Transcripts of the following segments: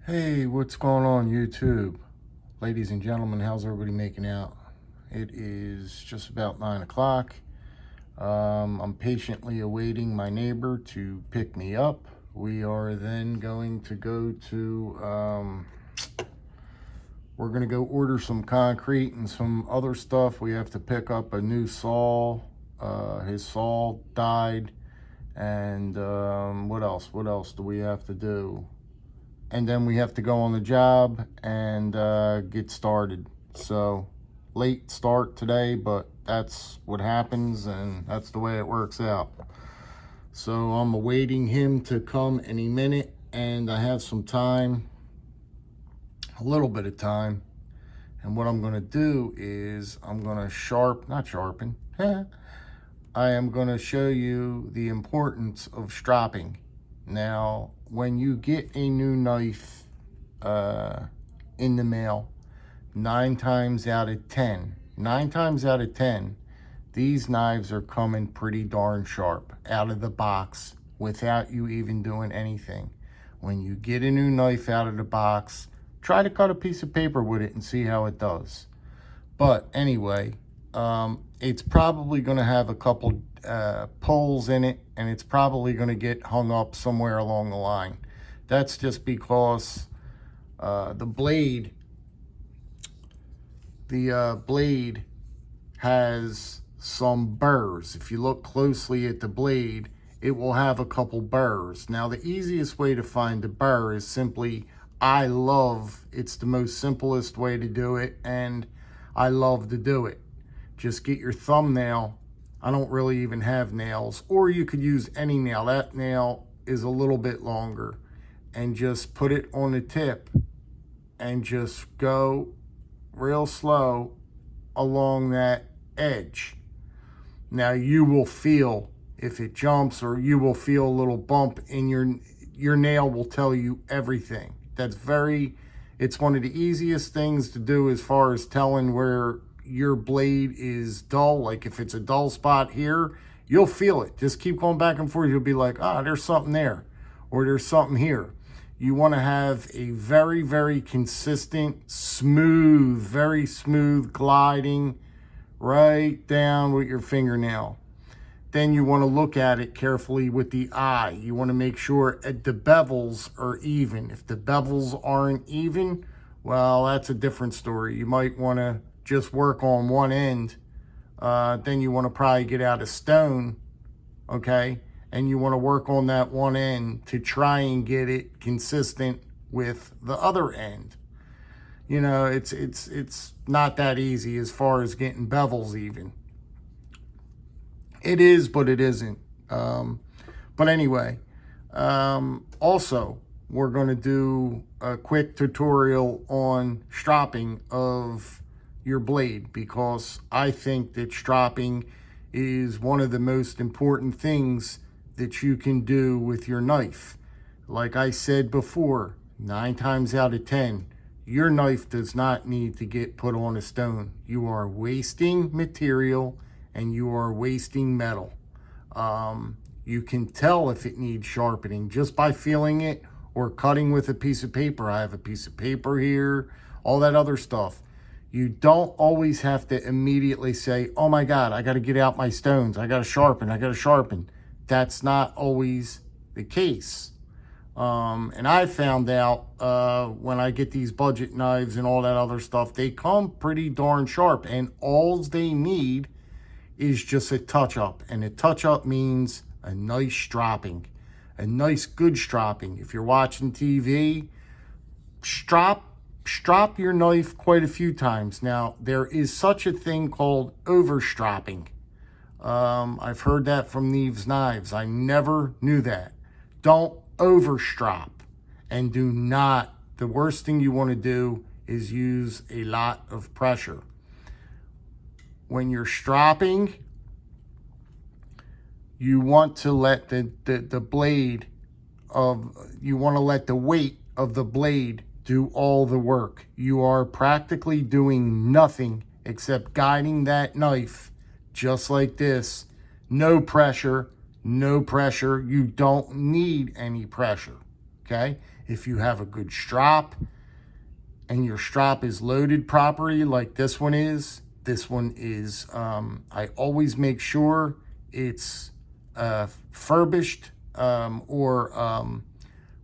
Hey, what's going on YouTube? Ladies and gentlemen, how's everybody making out? It is just about 9 o'clock. I'm patiently awaiting my neighbor to pick me up. We are then going to go to, we're going to go order some concrete and some other stuff. We have to pick up a new saw. His saw died. And what else? What else do we have to do? And then we have to go on the job and get started. So late start today, but that's what happens and that's the way it works out. So I'm awaiting him to come any minute, and I have some time, a little bit of time. And what I'm gonna do is I'm gonna not sharpen, I am gonna show you the importance of stropping. Now, when you get a new knife in the mail, 9 times out of 10, these knives are coming pretty darn sharp out of the box without you even doing anything. When you get a new knife out of the box, try to cut a piece of paper with it and see how it does. But anyway, it's probably going to have a couple pulls in it, and it's probably going to get hung up somewhere along the line. That's just because the blade has some burrs. If you look closely at the blade, it will have a couple burrs. Now, the easiest way to find the burr is simply, it's the most simplest way to do it, and I love to do it. Just get your thumbnail. I don't really even have nails, or you could use any nail. That nail is a little bit longer, and just put it on the tip and just go real slow along that edge. Now you will feel if it jumps, or you will feel a little bump in your nail will tell you everything. It's one of the easiest things to do as far as telling where your blade is dull. Like if it's a dull spot here, you'll feel it. Just keep going back and forth. You'll be like, there's something there, or there's something here. You want to have a very, very consistent, very smooth gliding right down with your fingernail. Then you want to look at it carefully with the eye. You want to make sure the bevels are even. If the bevels aren't even, well, that's a different story. You might want to just work on one end. Then you want to probably get out a stone, okay? And you want to work on that one end to try and get it consistent with the other end. You know, it's not that easy as far as getting bevels even. It is, but it isn't. But anyway, also, we're going to do a quick tutorial on stropping of your blade, because I think that stropping is one of the most important things that you can do with your knife. Like I said before, 9 times out of 10, your knife does not need to get put on a stone. You are wasting material and you are wasting metal. You can tell if it needs sharpening just by feeling it or cutting with a piece of paper. I have a piece of paper here, all that other stuff. You don't always have to immediately say, oh my God, I got to get out my stones. I got to sharpen. That's not always the case. And I found out when I get these budget knives and all that other stuff, they come pretty darn sharp, and all they need is just a touch-up. And a touch-up means a nice stropping, a nice good stropping. If you're watching TV, strop your knife quite a few times. Now, there is such a thing called overstropping. I've heard that from these knives. I never knew that. Don't overstrop, and the worst thing you want to do is use a lot of pressure. When you're stropping, you want to let the weight of the blade do all the work. You are practically doing nothing except guiding that knife just like this. No pressure. You don't need any pressure, okay? If you have a good strop and your strop is loaded properly like this one is, I always make sure it's furbished or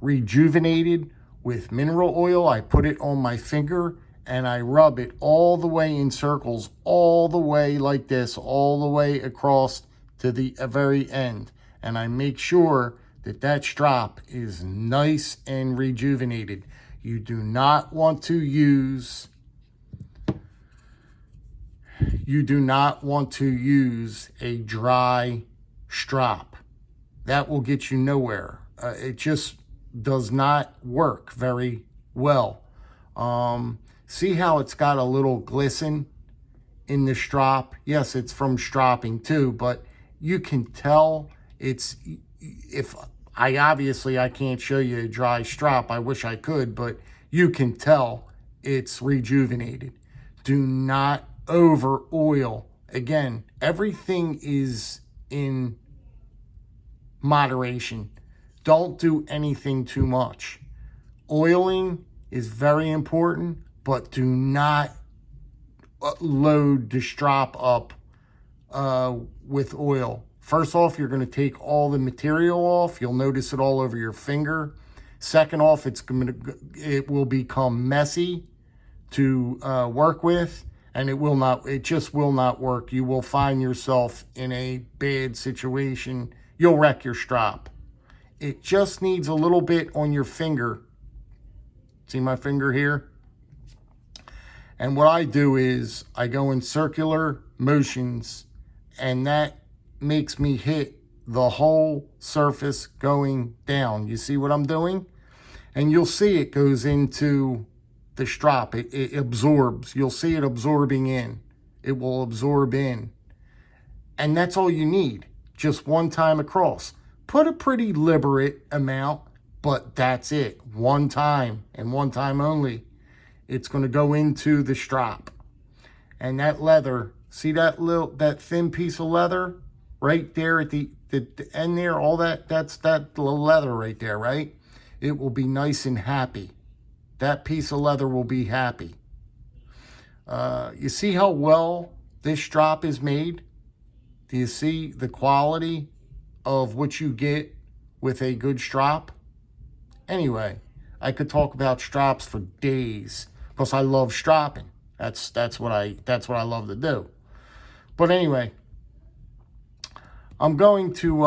rejuvenated with mineral oil. I put it on my finger and I rub it all the way in circles, all the way like this, all the way across to the very end. And I make sure that that strop is nice and rejuvenated. You do not want to use a dry strop. That will get you nowhere. It just does not work very well. See how it's got a little glisten in the strop? Yes, it's from stropping too, but you can tell I can't show you a dry strop. I wish I could, but you can tell it's rejuvenated. Do not over oil. Again, everything is in moderation. Don't do anything too much. Oiling is very important, but do not load the strop up with oil. First off, you're going to take all the material off. You'll notice it all over your finger. Second off, it will become messy to work with, and it just will not work. You will find yourself in a bad situation. You'll wreck your strop. It just needs a little bit on your finger. See my finger here? And what I do is I go in circular motions, and that makes me hit the whole surface going down. You see what I'm doing? And you'll see it goes into the strop. It absorbs. You'll see it absorbing in. It will absorb in. And that's all you need. Just one time across. Put a pretty liberate amount, but that's it. One time and one time only. It's going to go into the strop. And that leather, see that thin piece of leather right there at the end there? All that's that leather right there, right? It will be nice and happy. That piece of leather will be happy. You see how well this strop is made? Do you see the quality of what you get with a good strop? Anyway, I could talk about strops for days because I love stropping. That's what I love to do. But anyway, I'm going to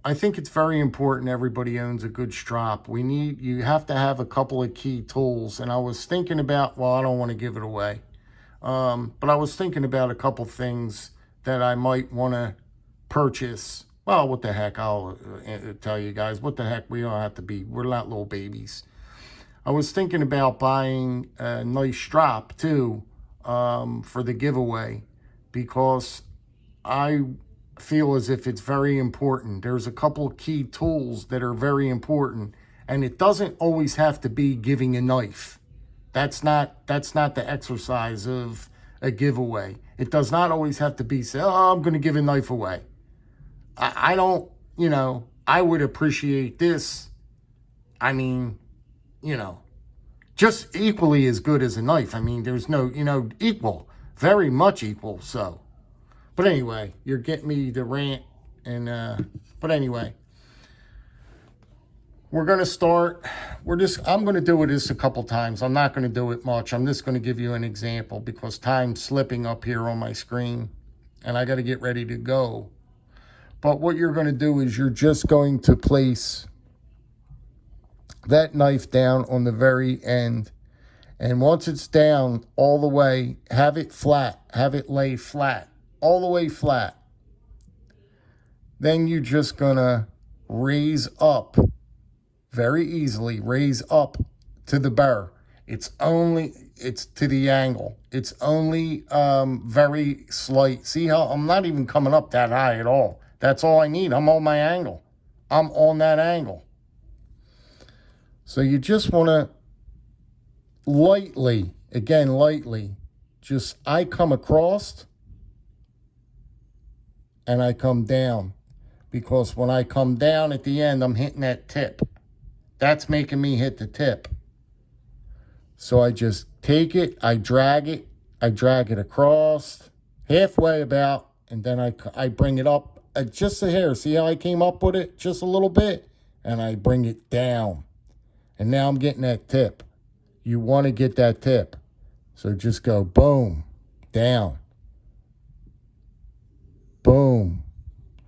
I think it's very important everybody owns a good strop. You have to have a couple of key tools, and I was thinking about, well, I don't want to give it away. But I was thinking about a couple things that I might want to purchase. Well, what the heck, I'll tell you guys, what the heck, we're not little babies. I was thinking about buying a nice strop, too, for the giveaway, because I feel as if it's very important. There's a couple of key tools that are very important, and it doesn't always have to be giving a knife. That's not the exercise of a giveaway. It does not always have to be, say, oh, I'm going to give a knife away. I don't, I would appreciate this. I mean, just equally as good as a knife. I mean, there's no, equal, very much equal. So, but anyway, you're getting me to rant. But anyway, we're going to start. I'm going to do this a couple times. I'm not going to do it much. I'm just going to give you an example because time's slipping up here on my screen and I got to get ready to go. But what you're going to do is you're just going to place that knife down on the very end. And once it's down all the way, have it flat. Have it lay flat. All the way flat. Then you're just going to raise up. Very easily raise up to the burr. It's to the angle. It's only very slight. See how I'm not even coming up that high at all. That's all I need. I'm on my angle. I'm on that angle. So you just want to lightly, I come across and I come down. Because when I come down at the end, I'm hitting that tip. That's making me hit the tip. So I just take it, I drag it across, halfway about, and then I bring it up just a hair. See how I came up with it? Just a little bit. And I bring it down. And now I'm getting that tip. You want to get that tip. So just go boom, down. Boom,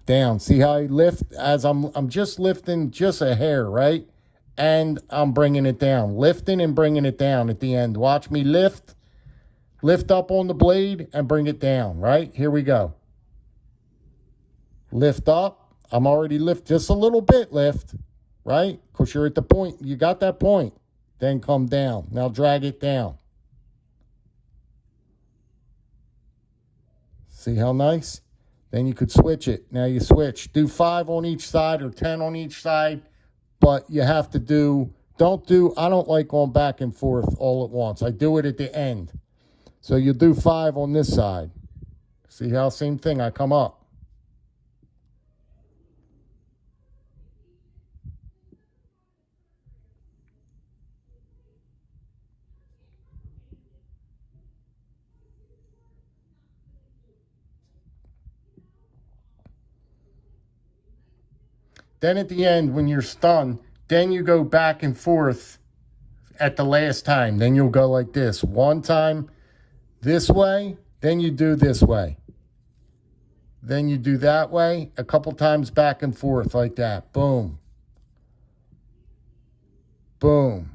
down. See how I lift? As I'm just lifting just a hair, right? And I'm bringing it down. Lifting and bringing it down at the end. Watch me lift up on the blade and bring it down, right? Here we go. Lift up. I'm already lift, just a little bit lift, right? Because you're at the point, you got that point. Then come down. Now drag it down. See how nice? Then you could switch it. Now you switch. Do 5 on each side or 10 on each side. But you have to I don't like going back and forth all at once. I do it at the end. So you do 5 on this side. See how, same thing, I come up. Then at the end, when you're stunned, then you go back and forth at the last time. Then you'll go like this. One time this way, then you do this way. Then you do that way, a couple times back and forth like that. Boom. Boom.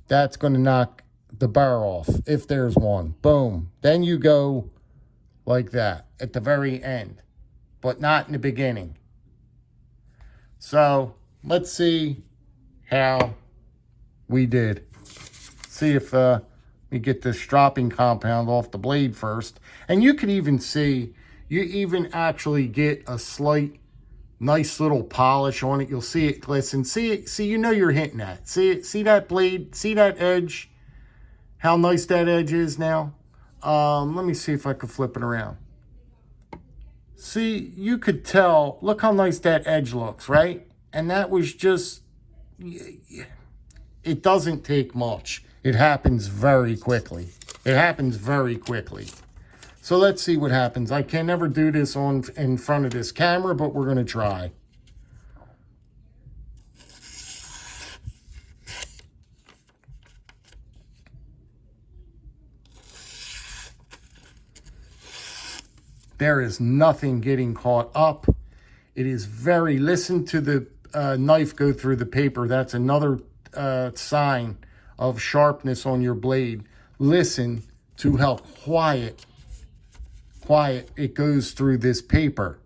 That's going to knock the burr off, if there's one. Boom. Then you go like that at the very end, but not in the beginning. So let's see how we did. See if we get this stropping compound off the blade first. And you can even see, you even actually get a slight, nice little polish on it. You'll see it glisten. See it, see, you know you're hitting that. See it, see that blade, see that edge? How nice that edge is now. Let me see if I can flip it around. See, you could tell, look how nice that edge looks, right? And that was just, it doesn't take much. It happens very quickly. It happens very quickly. So let's see what happens. I can never do this in front of this camera, but we're going to try. There is nothing getting caught up. It is very, listen to the knife go through the paper. That's another sign of sharpness on your blade. Listen to how quiet it goes through this paper.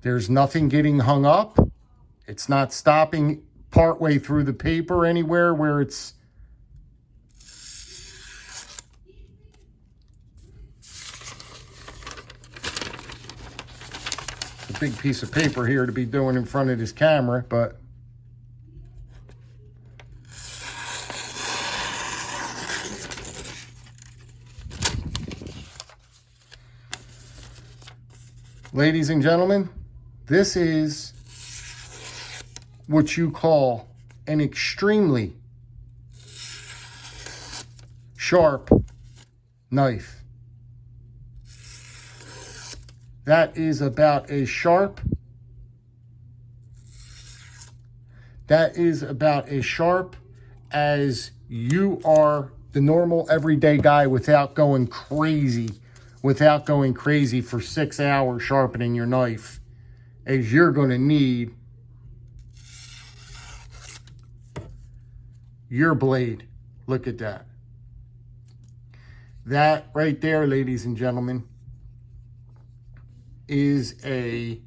There's nothing getting hung up. It's not stopping partway through the paper anywhere where it's a big piece of paper here to be doing in front of this camera, but ladies and gentlemen, this is what you call an extremely sharp knife. That is about as sharp. That is about as sharp as you are the normal everyday guy without going crazy for 6 hours sharpening your knife, as you're going to need your blade. Look at that. That right there, ladies and gentlemen, is a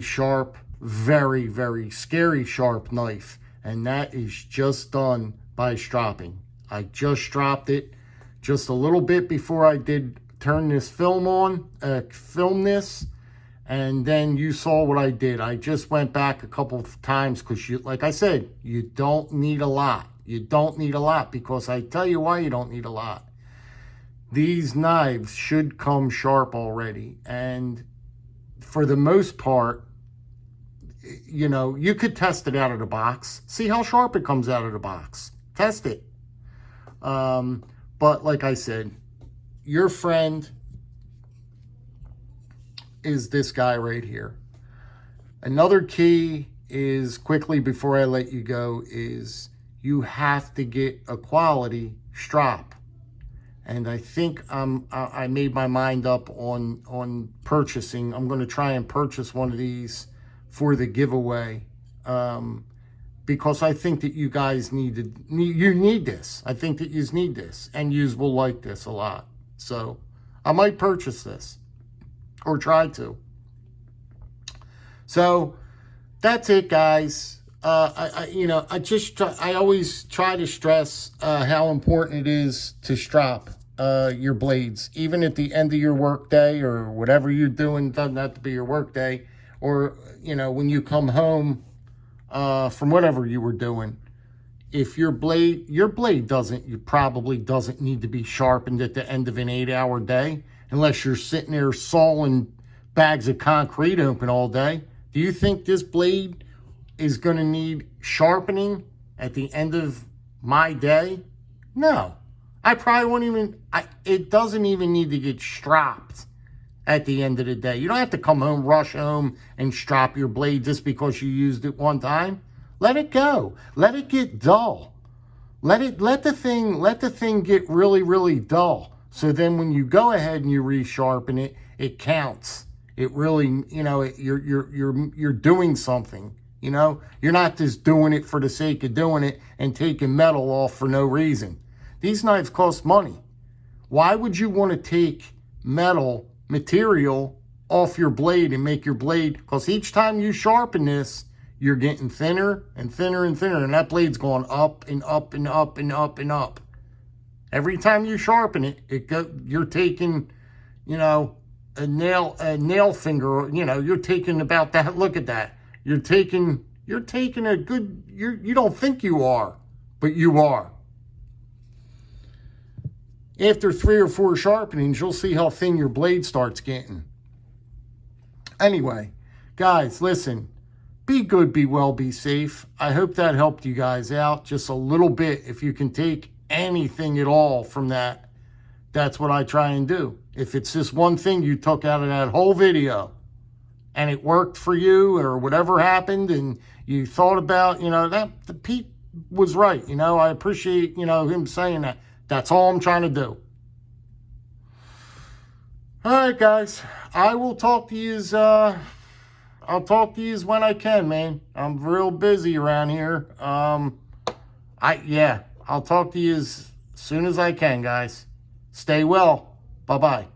sharp, very, very scary sharp knife. And that is just done by stropping. I just stropped it just a little bit before I did turn this film on, film this. And then you saw what I did. I just went back a couple of times because, like I said, you don't need a lot. You don't need a lot, because I tell you why you don't need a lot. These knives should come sharp already. And for the most part, you know, you could test it out of the box. See how sharp it comes out of the box. Test it. But like I said, your friend is this guy right here. Another key is, quickly before I let you go, is you have to get a quality strop. And I think I made my mind up on purchasing. I'm going to try and purchase one of these for the giveaway, because I think that you guys need this. I think that you need this, and you will like this a lot. So I might purchase this, or try to. So that's it, guys. I always try to stress how important it is to strop your blades, even at the end of your work day or whatever you're doing. Doesn't have to be your work day, or when you come home from whatever you were doing. If your blade probably doesn't need to be sharpened at the end of an 8-hour day, unless you're sitting there sawing bags of concrete open all day. Do you think this blade is going to need sharpening at the end of my day? No. I probably won't even, it doesn't even need to get stropped at the end of the day. You don't have to come home, rush home, and strop your blade just because you used it one time. Let it go. Let it get dull. Let the thing get really, really dull. So then when you go ahead and you resharpen it, it counts. It really, you're doing something. You're not just doing it for the sake of doing it and taking metal off for no reason. These knives cost money. Why would you want to take metal material off your blade and make your blade? Because each time you sharpen this, you're getting thinner and thinner and thinner, and that blade's going up and up and up and up and up. Every time you sharpen it, you're taking, a nail finger, you're taking about that. Look at that. You're taking a good, you don't think you are, but you are. After 3 or 4 sharpenings, you'll see how thin your blade starts getting. Anyway, guys, listen, be good, be well, be safe. I hope that helped you guys out just a little bit. If you can take anything at all from that, that's what I try and do. If it's just one thing you took out of that whole video and it worked for you, or whatever happened, and you thought about, that the Pete was right. I appreciate, him saying that. That's all I'm trying to do. All right, guys. I will talk to you I'll talk to you when I can, man. I'm real busy around here. I'll talk to you as soon as I can, guys. Stay well. Bye-bye.